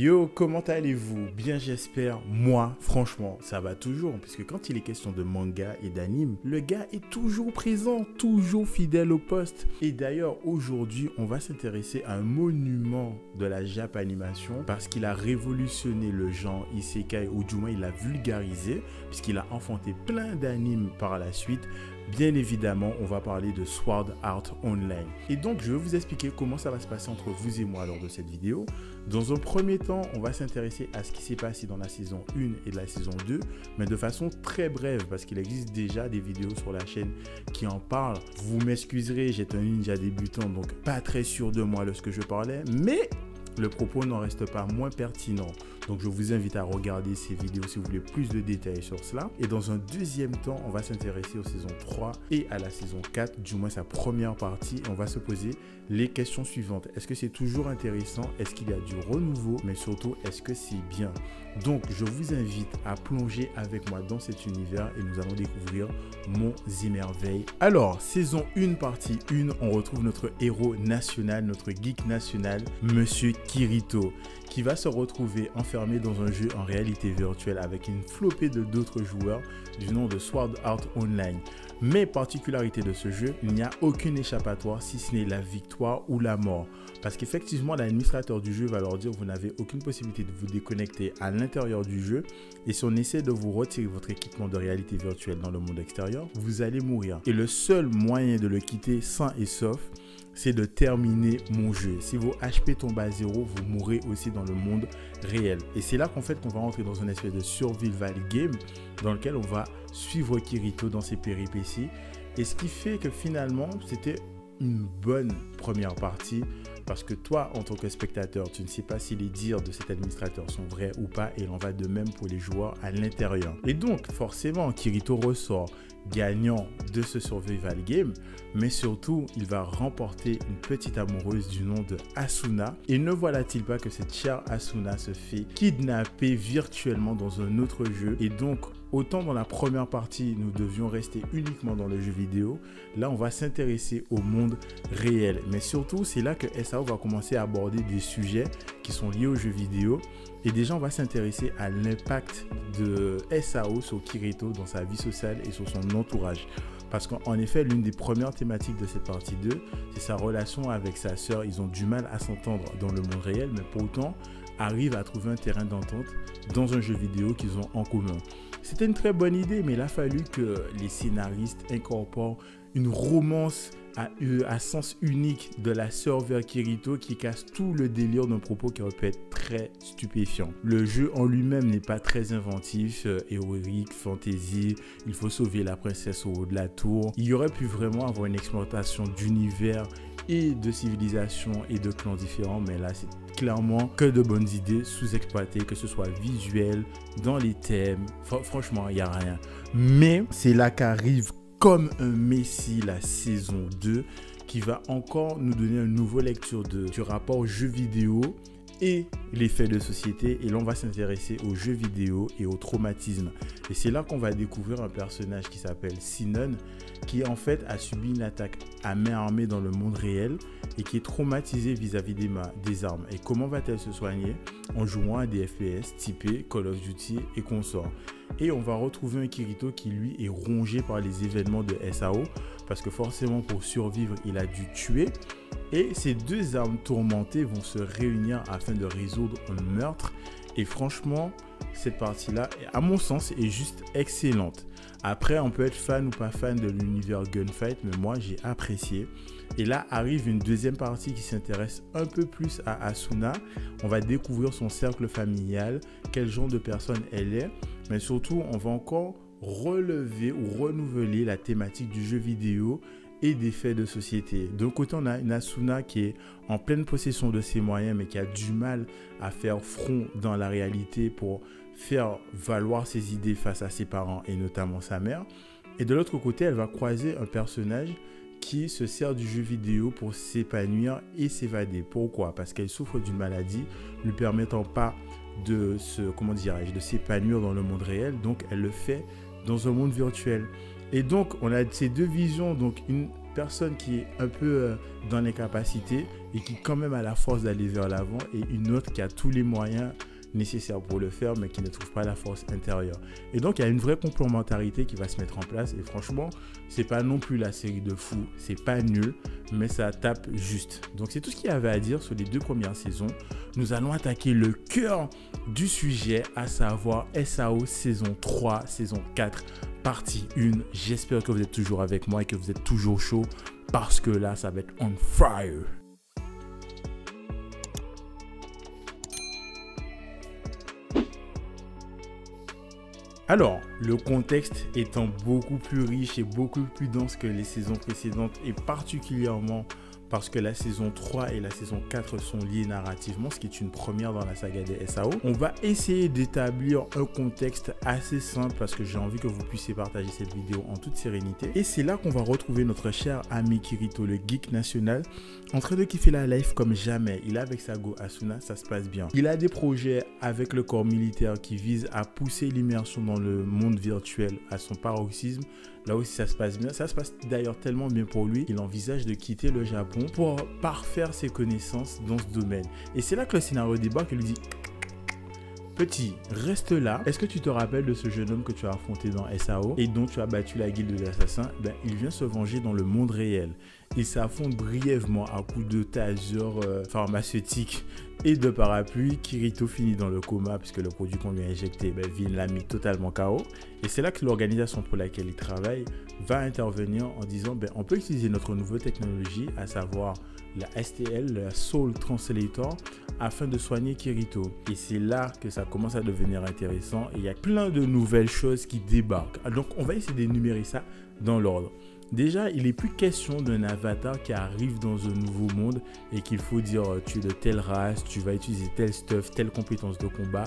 Yo, comment allez-vous? Bien j'espère. Moi, franchement, ça va toujours. Puisque quand il est question de manga et d'anime, le gars est toujours présent, toujours fidèle au poste. Et d'ailleurs, aujourd'hui, on va s'intéresser à un monument de la Japanimation parce qu'il a révolutionné le genre Isekai, ou du moins il l'a vulgarisé, puisqu'il a enfanté plein d'animes par la suite. Bien évidemment, on va parler de Sword Art Online. Et donc, je vais vous expliquer comment ça va se passer entre vous et moi lors de cette vidéo. Dans un premier temps, on va s'intéresser à ce qui s'est passé dans la saison 1 et de la saison 2, mais de façon très brève, parce qu'il existe déjà des vidéos sur la chaîne qui en parlent. Vous m'excuserez, j'étais un ninja débutant, donc pas très sûr de moi lorsque je parlais, mais le propos n'en reste pas moins pertinent. Donc je vous invite à regarder ces vidéos si vous voulez plus de détails sur cela. Et dans un deuxième temps, on va s'intéresser aux saisons 3 et à la saison 4, du moins sa première partie. Et on va se poser les questions suivantes. Est-ce que c'est toujours intéressant? Est-ce qu'il y a du renouveau? Mais surtout, est-ce que c'est bien? Donc je vous invite à plonger avec moi dans cet univers et nous allons découvrir Monts et Merveilles. Alors, saison 1, partie 1, on retrouve notre héros national, notre geek national, Monsieur Kirito, qui va se retrouver enfermé dans un jeu en réalité virtuelle avec une flopée d'autres joueurs du nom de Sword Art Online. Mais particularité de ce jeu, il n'y a aucune échappatoire si ce n'est la victoire ou la mort. Parce qu'effectivement, l'administrateur du jeu va leur dire que vous n'avez aucune possibilité de vous déconnecter à l'intérieur du jeu. Et si on essaie de vous retirer votre équipement de réalité virtuelle dans le monde extérieur, vous allez mourir. Et le seul moyen de le quitter sain et sauf, c'est de terminer mon jeu. Si vos HP tombent à zéro, vous mourrez aussi dans le monde réel. Et c'est là qu'on va rentrer dans une espèce de survival game dans lequel on va suivre Kirito dans ses péripéties. Et ce qui fait que finalement, c'était une bonne première partie parce que toi, en tant que spectateur, tu ne sais pas si les dires de cet administrateur sont vrais ou pas, et il en va de même pour les joueurs à l'intérieur. Et donc, forcément, Kirito ressort gagnant de ce survival game, mais surtout, il va remporter une petite amoureuse du nom de Asuna. Et ne voilà-t-il pas que cette chère Asuna se fait kidnapper virtuellement dans un autre jeu. Et donc, autant dans la première partie, nous devions rester uniquement dans le jeu vidéo, là, on va s'intéresser au monde réel. Mais surtout, c'est là que SAO va commencer à aborder des sujets qui sont liés au jeu vidéo. Et déjà, on va s'intéresser à l'impact de SAO sur Kirito dans sa vie sociale et sur son entourage. Parce qu'en effet, l'une des premières thématiques de cette partie 2, c'est sa relation avec sa sœur. Ils ont du mal à s'entendre dans le monde réel, mais pour autant, arrivent à trouver un terrain d'entente dans un jeu vidéo qu'ils ont en commun. C'était une très bonne idée, mais il a fallu que les scénaristes incorporent une romance à sens unique de la sœur vers Kirito qui casse tout le délire d'un propos qui aurait pu être très stupéfiant. Le jeu en lui-même n'est pas très inventif, héroïque, fantasy, il faut sauver la princesse au haut de la tour. Il y aurait pu vraiment avoir une exploitation d'univers et de civilisation et de clans différents, mais là c'est clairement que de bonnes idées sous-exploitées, que ce soit visuel, dans les thèmes, franchement il n'y a rien. Mais c'est là qu'arrive comme un messie la saison 2 qui va encore nous donner une nouvelle lecture du rapport jeu vidéo et les faits de société. Et là on va s'intéresser aux jeux vidéo et au traumatisme. Et c'est là qu'on va découvrir un personnage qui s'appelle Sinon, qui en fait a subi une attaque à main armée dans le monde réel et qui est traumatisée vis-à-vis des armes. Et comment va-t-elle se soigner? En jouant à des FPS typés Call of Duty et consorts. Et on va retrouver un Kirito qui lui est rongé par les événements de SAO parce que forcément pour survivre il a dû tuer. Et ces deux âmes tourmentées vont se réunir afin de résoudre un meurtre. Et franchement, cette partie-là, à mon sens, est juste excellente. Après, on peut être fan ou pas fan de l'univers Gunfight, mais moi, j'ai apprécié. Et là arrive une deuxième partie qui s'intéresse un peu plus à Asuna. On va découvrir son cercle familial, quel genre de personne elle est. Mais surtout, on va encore relever ou renouveler la thématique du jeu vidéo et des faits de société. D'un côté, on a une Asuna qui est en pleine possession de ses moyens, mais qui a du mal à faire front dans la réalité pour faire valoir ses idées face à ses parents et notamment sa mère. Et de l'autre côté, elle va croiser un personnage qui se sert du jeu vidéo pour s'épanouir et s'évader. Pourquoi? Parce qu'elle souffre d'une maladie ne lui permettant pas de s'épanouir dans le monde réel. Donc, elle le fait dans un monde virtuel. Et donc, on a ces deux visions, donc une personne qui est un peu dans l'incapacité et qui quand même a la force d'aller vers l'avant, et une autre qui a tous les moyens nécessaires pour le faire mais qui ne trouve pas la force intérieure. Et donc il y a une vraie complémentarité qui va se mettre en place, et franchement c'est pas non plus la série de fou, c'est pas nul, mais ça tape juste. Donc c'est tout ce qu'il y avait à dire sur les 2 premières saisons. Nous allons attaquer le cœur du sujet, à savoir SAO saison 3, saison 4, partie 1. J'espère que vous êtes toujours avec moi et que vous êtes toujours chaud, parce que là ça va être on fire. Alors, le contexte étant beaucoup plus riche et beaucoup plus dense que les saisons précédentes, et particulièrement parce que la saison 3 et la saison 4 sont liées narrativement, ce qui est une première dans la saga des SAO, on va essayer d'établir un contexte assez simple parce que j'ai envie que vous puissiez partager cette vidéo en toute sérénité. Et c'est là qu'on va retrouver notre cher ami Kirito, le geek national, en train de kiffer la life comme jamais. Il est avec sa go Asuna, ça se passe bien. Il a des projets avec le corps militaire qui visent à pousser l'immersion dans le monde virtuel à son paroxysme. Là aussi ça se passe bien, ça se passe d'ailleurs tellement bien pour lui qu'il envisage de quitter le Japon pour parfaire ses connaissances dans ce domaine. Et c'est là que le scénario débarque et lui dit: petit, reste là. Est-ce que tu te rappelles de ce jeune homme que tu as affronté dans SAO et dont tu as battu la guilde des assassins? Ben, il vient se venger dans le monde réel. Il s'affronte brièvement à coups de taser pharmaceutique et de parapluie. Kirito finit dans le coma puisque le produit qu'on lui a injecté, l'a mis totalement KO. Et c'est là que l'organisation pour laquelle il travaille va intervenir en disant on peut utiliser notre nouvelle technologie, à savoir la STL, la Soul Translator, afin de soigner Kirito. Et c'est là que ça commence à devenir intéressant et il y a plein de nouvelles choses qui débarquent. Donc on va essayer d'énumérer ça dans l'ordre. Déjà, il n'est plus question d'un avatar qui arrive dans un nouveau monde et qu'il faut dire tu es de telle race, tu vas utiliser tel stuff, telle compétence de combat.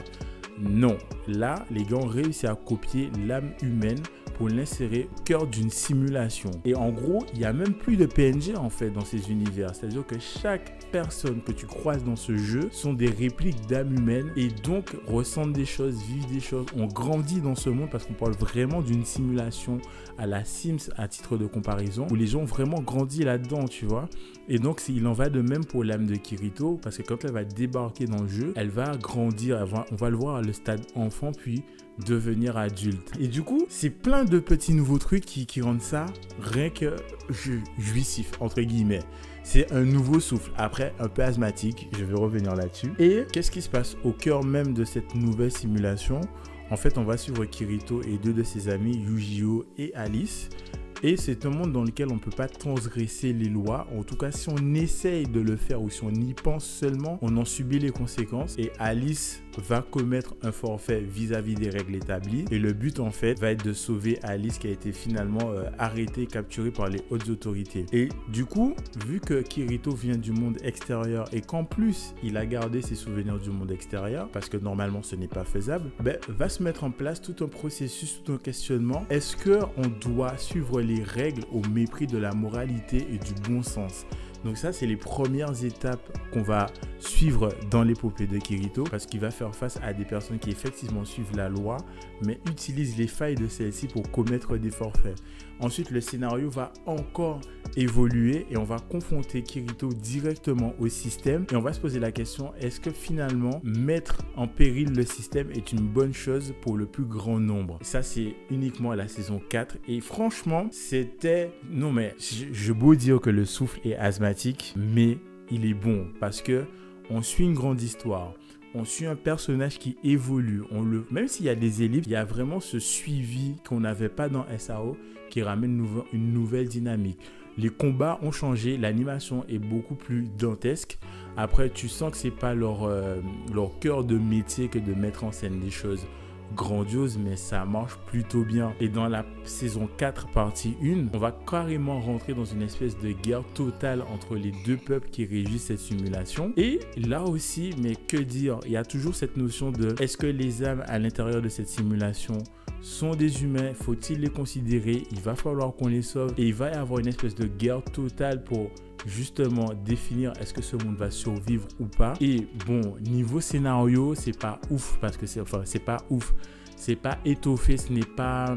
Non, là, les gars ont réussi à copier l'âme humaine pour l'insérer au cœur d'une simulation. Et en gros, il n'y a même plus de PNG en fait dans ces univers. C'est-à-dire que chaque personne que tu croises dans ce jeu sont des répliques d'âme humaine et donc ressentent des choses, vivent des choses. On grandit dans ce monde parce qu'on parle vraiment d'une simulation à la Sims à titre de comparaison où les gens ont vraiment grandi là-dedans, tu vois. Et donc, il en va de même pour l'âme de Kirito parce que quand elle va débarquer dans le jeu, elle va grandir, on va le voir à le stade enfant puis devenir adulte. Et du coup, c'est plein de petits nouveaux trucs qui rendent ça rien que jouissif, entre guillemets. C'est un nouveau souffle, après un peu asthmatique, je vais revenir là-dessus. Et qu'est-ce qui se passe au cœur même de cette nouvelle simulation? En fait, on va suivre Kirito et 2 de ses amis, Yujiro et Alice. Et c'est un monde dans lequel on ne peut pas transgresser les lois. En tout cas, si on essaye de le faire ou si on y pense seulement, on en subit les conséquences. Et Alice va commettre un forfait vis-à-vis des règles établies. Et le but, en fait, va être de sauver Alice qui a été finalement arrêtée et capturée par les hautes autorités. Et du coup, vu que Kirito vient du monde extérieur et qu'en plus, il a gardé ses souvenirs du monde extérieur, parce que normalement, ce n'est pas faisable, va se mettre en place tout un processus, tout un questionnement. Est-ce qu'on doit suivre les règles au mépris de la moralité et du bon sens? Donc ça, c'est les premières étapes qu'on va suivre dans l'épopée de Kirito parce qu'il va faire face à des personnes qui effectivement suivent la loi mais utilisent les failles de celle-ci pour commettre des forfaits. Ensuite, le scénario va encore évoluer et on va confronter Kirito directement au système et on va se poser la question, est-ce que finalement mettre en péril le système est une bonne chose pour le plus grand nombre? Ça, c'est uniquement la saison 4 et franchement, c'était... Non mais, je beau dire que le souffle est asthmatique, mais il est bon parce que on suit une grande histoire. On suit un personnage qui évolue. Même s'il y a des ellipses, il y a vraiment ce suivi qu'on n'avait pas dans SAO qui ramène une nouvelle dynamique. Les combats ont changé, l'animation est beaucoup plus dantesque. Après, tu sens que ce n'est pas leur cœur de métier que de mettre en scène des choses grandioses, mais ça marche plutôt bien. Et dans la saison 4 partie 1, on va carrément rentrer dans une espèce de guerre totale entre les 2 peuples qui régissent cette simulation. Et là aussi, mais que dire, il y a toujours cette notion de est-ce que les âmes à l'intérieur de cette simulation sont des humains, faut-il les considérer, il va falloir qu'on les sauve et il va y avoir une espèce de guerre totale pour justement définir est-ce que ce monde va survivre ou pas. Et bon, niveau scénario, c'est pas ouf parce que c'est pas ouf, c'est pas étoffé, ce n'est pas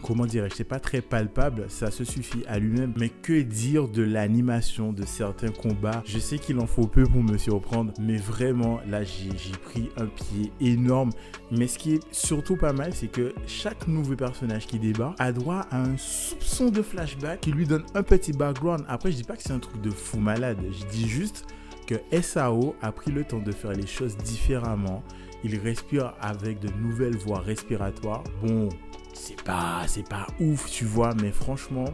comment dirais-je, c'est pas très palpable, ça se suffit à lui-même. Mais que dire de l'animation de certains combats? Je sais qu'il en faut peu pour me surprendre, mais vraiment, là, j'ai pris un pied énorme. Mais ce qui est surtout pas mal, c'est que chaque nouveau personnage qui débarque a droit à un soupçon de flashback qui lui donne un petit background. Après, je dis pas que c'est un truc de fou malade, je dis juste que SAO a pris le temps de faire les choses différemment. Il respire avec de nouvelles voies respiratoires. Bon, c'est pas ouf, tu vois, mais franchement,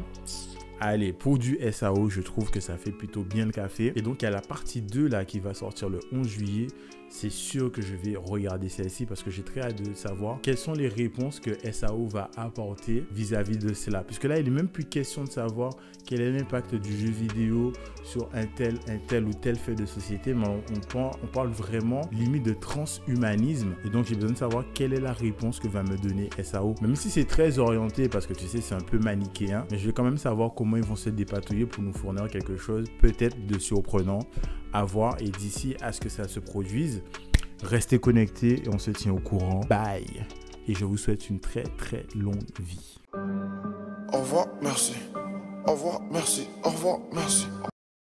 allez, pour du SAO, je trouve que ça fait plutôt bien le café. Et donc, il y a la partie 2 là qui va sortir le 11 juillet. C'est sûr que je vais regarder celle-ci parce que j'ai très hâte de savoir quelles sont les réponses que SAO va apporter vis-à-vis de cela. Puisque là, il n'est même plus question de savoir quel est l'impact du jeu vidéo sur un tel ou tel fait de société, mais on parle vraiment limite de transhumanisme. Et donc, j'ai besoin de savoir quelle est la réponse que va me donner SAO. Même si c'est très orienté parce que tu sais, c'est un peu manichéen, mais je vais quand même savoir comment ils vont se dépatouiller pour nous fournir quelque chose peut-être de surprenant à voir. Et d'ici à ce que ça se produise, restez connectés et on se tient au courant. Bye. Et je vous souhaite une très très longue vie. Au revoir, merci. Au revoir, merci. Au revoir, merci.